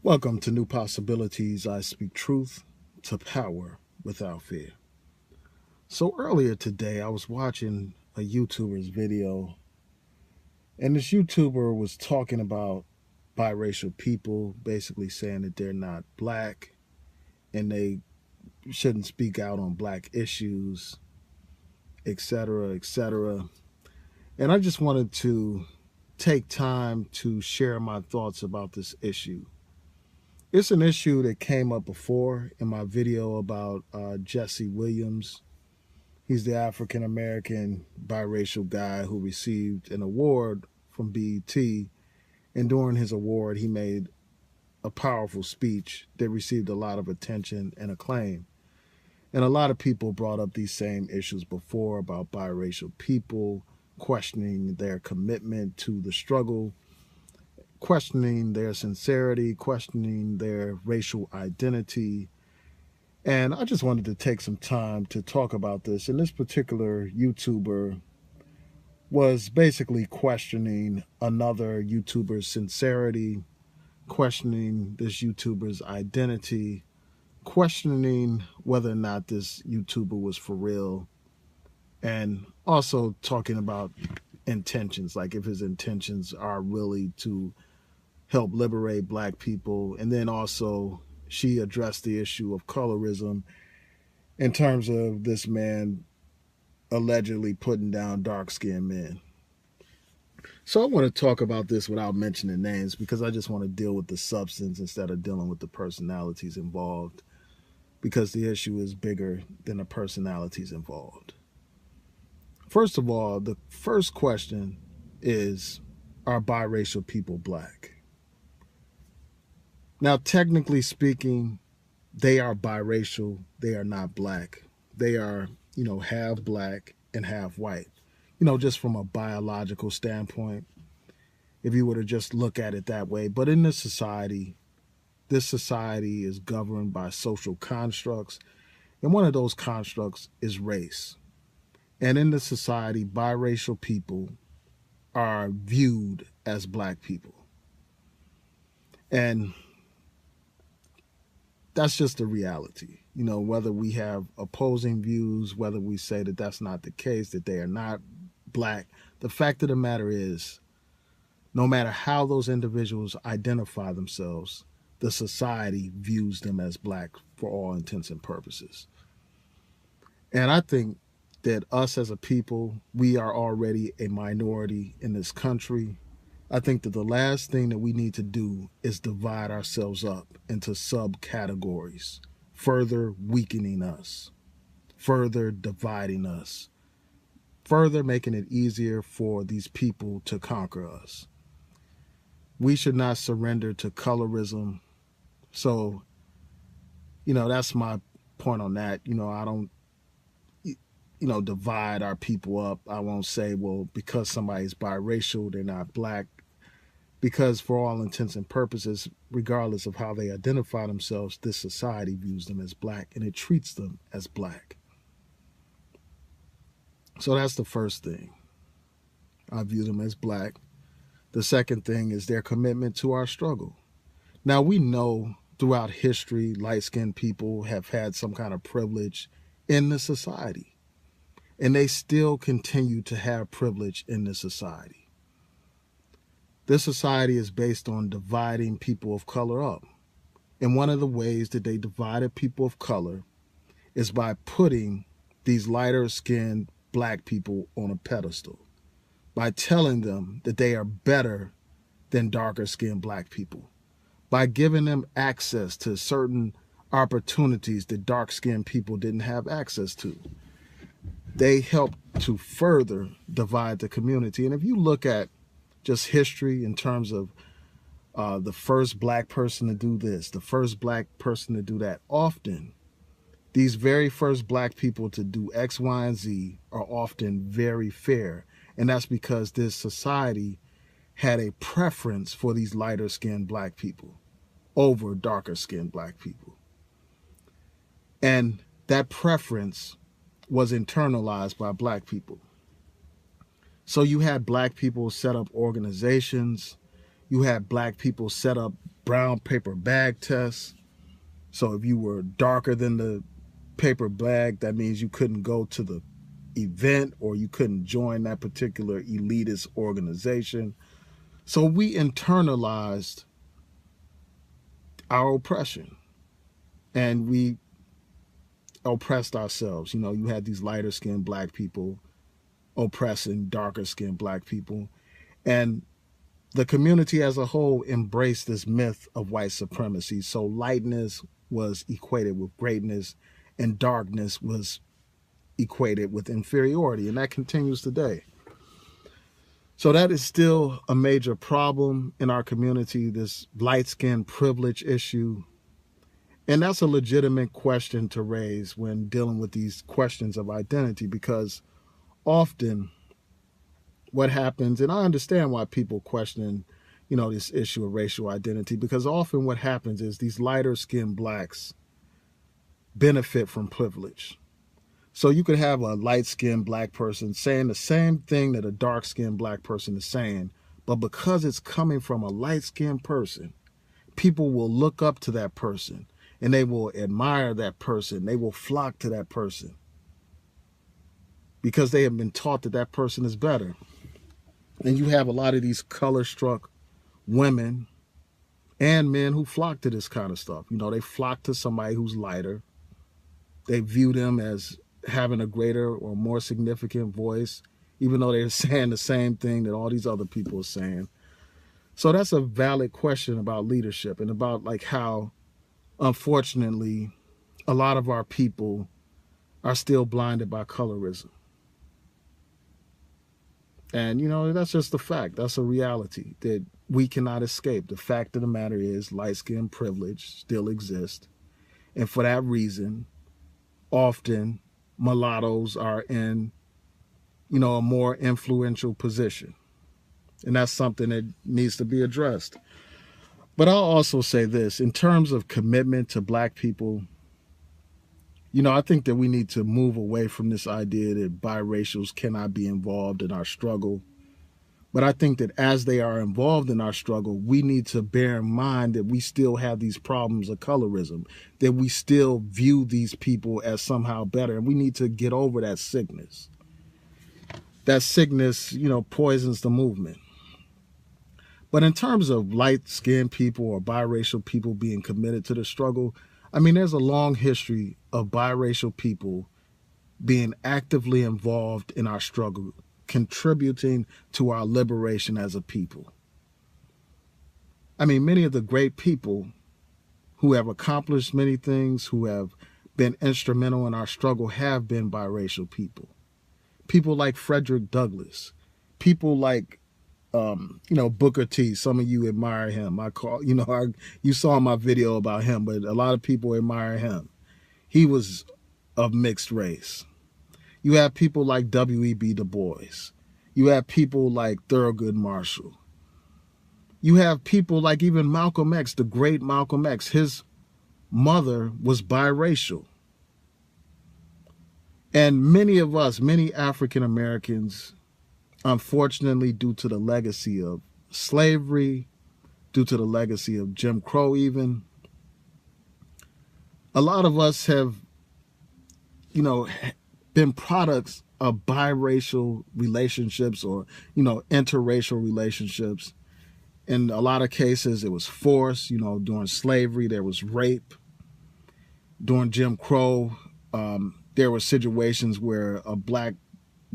Welcome to New Possibilities. I speak truth to power without fear. So earlier today, I was watching a YouTuber's video, and this YouTuber was talking about biracial people, basically saying that they're not black and they shouldn't speak out on black issues, etc., etc. And I just wanted to take time to share my thoughts about this issue. It's an issue that came up before in my video about Jesse Williams. He's the African American biracial guy who received an award from BET. And during his award, he made a powerful speech that received a lot of attention and acclaim. And a lot of people brought up these same issues before about biracial people, questioning their commitment to the struggle, questioning their sincerity, questioning their racial identity. And I just wanted to take some time to talk about this. And this particular YouTuber was basically questioning another YouTuber's sincerity, questioning this YouTuber's identity, questioning whether or not this YouTuber was for real, and also talking about intentions, like if his intentions are really to help liberate black people. And then also she addressed the issue of colorism in terms of this man allegedly putting down dark-skinned men. So I want to talk about this without mentioning names because I just want to deal with the substance instead of dealing with the personalities involved, because the issue is bigger than the personalities involved. First of all, the first question is, are biracial people black? Now, technically speaking, they are biracial. They are not black. They are, half black and half white. Just from a biological standpoint, if you were to just look at it that way. But in this society is governed by social constructs. And one of those constructs is race. And in this society, biracial people are viewed as black people. And that's just the reality. Whether we have opposing views, whether we say that that's not the case, that they are not black, the fact of the matter is, no matter how those individuals identify themselves, the society views them as black for all intents and purposes. And I think that us as a people, we are already a minority in this country. I think that the last thing that we need to do is divide ourselves up into subcategories, further weakening us, further dividing us, further making it easier for these people to conquer us. We should not surrender to colorism. So, that's my point on that. I don't, divide our people up. I won't say, well, because somebody's biracial, they're not black. Because for all intents and purposes, regardless of how they identify themselves, this society views them as black and it treats them as black. So that's the first thing. I view them as black. The second thing is their commitment to our struggle. Now, we know throughout history, light-skinned people have had some kind of privilege in the society. And they still continue to have privilege in the society. This society is based on dividing people of color up. And one of the ways that they divided people of color is by putting these lighter-skinned black people on a pedestal, by telling them that they are better than darker-skinned black people, by giving them access to certain opportunities that dark-skinned people didn't have access to. They help to further divide the community. And if you look at just history in terms of the first black person to do this, the first black person to do that, often these very first black people to do X, Y, and Z are often very fair. And that's because this society had a preference for these lighter skinned black people over darker skinned black people. And that preference was internalized by black people. So you had black people set up organizations. You had black people set up brown paper bag test. So if you were darker than the paper bag, that means you couldn't go to the event or you couldn't join that particular elitist organization. So we internalized our oppression and we oppressed ourselves. You know, you had these lighter skinned black people oppressing darker skinned black people. And the community as a whole embraced this myth of white supremacy. So lightness was equated with greatness and darkness was equated with inferiority. And that continues today. So that is still a major problem in our community, this light-skinned privilege issue. And that's a legitimate question to raise when dealing with these questions of identity, because often what happens, and I understand why people question, you know, this issue of racial identity, because often what happens is these lighter skinned blacks benefit from privilege. So you could have a light skinned black person saying the same thing that a dark skinned black person is saying, but because it's coming from a light skinned person, people will look up to that person and they will admire that person. They will flock to that person because they have been taught that that person is better. And you have a lot of these color-struck women and men who flock to this kind of stuff. You know, they flock to somebody who's lighter. They view them as having a greater or more significant voice, even though they're saying the same thing that all these other people are saying. So that's a valid question about leadership and about like how, unfortunately, a lot of our people are still blinded by colorism. And, you know, that's just a fact. That's a reality that we cannot escape. The fact of the matter is light-skinned privilege still exists. And for that reason, often mulattoes are in, you know, a more influential position. And that's something that needs to be addressed. But I'll also say this, in terms of commitment to black people, you know, I think that we need to move away from this idea that biracials cannot be involved in our struggle. But I think that as they are involved in our struggle, we need to bear in mind that we still have these problems of colorism, that we still view these people as somehow better. And we need to get over that sickness. That sickness, you know, poisons the movement. But in terms of light-skinned people or biracial people being committed to the struggle, I mean, there's a long history of biracial people being actively involved in our struggle, contributing to our liberation as a people. I mean, many of the great people who have accomplished many things, who have been instrumental in our struggle, have been biracial people. People like Frederick Douglass, people like you know, Booker T. Some of you admire him. You saw my video about him, but a lot of people admire him. He was of mixed race. You have people like W.E.B. Du Bois. You have people like Thurgood Marshall. You have people like even Malcolm X, the great Malcolm X. His mother was biracial. And many of us, many African Americans, unfortunately, due to the legacy of slavery, due to the legacy of Jim Crow even, a lot of us have, you know, been products of biracial relationships or, you know, interracial relationships. In a lot of cases, it was forced. You know, during slavery, there was rape. During Jim Crow, there were situations where a black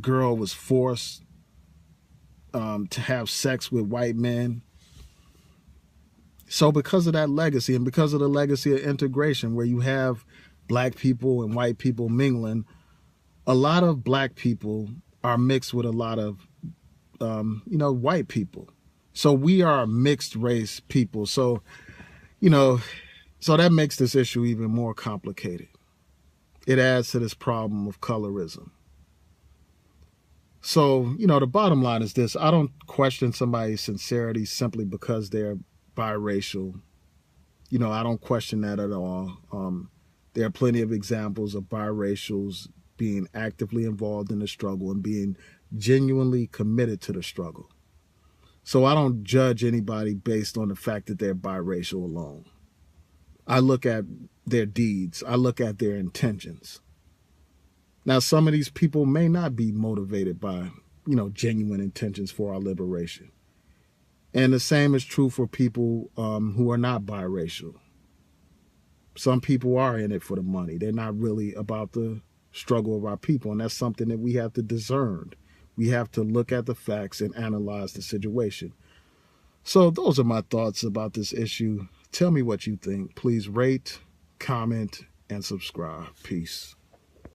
girl was forced to have sex with white men. So because of that legacy and because of the legacy of integration, where you have black people and white people mingling, a lot of black people are mixed with a lot of, you know, white people. So we are mixed race people. So, you know, so that makes this issue even more complicated. It adds to this problem of colorism. So, you know, the bottom line is this. I don't question somebody's sincerity simply because they're biracial. You know, I don't question that at all. There are plenty of examples of biracials being actively involved in the struggle and being genuinely committed to the struggle. So I don't judge anybody based on the fact that they're biracial alone. I look at their deeds, I look at their intentions. Now, some of these people may not be motivated by, genuine intentions for our liberation. And the same is true for people who are not biracial. Some people are in it for the money. They're not really about the struggle of our people. And that's something that we have to discern. We have to look at the facts and analyze the situation. So those are my thoughts about this issue. Tell me what you think. Please rate, comment, and subscribe. Peace.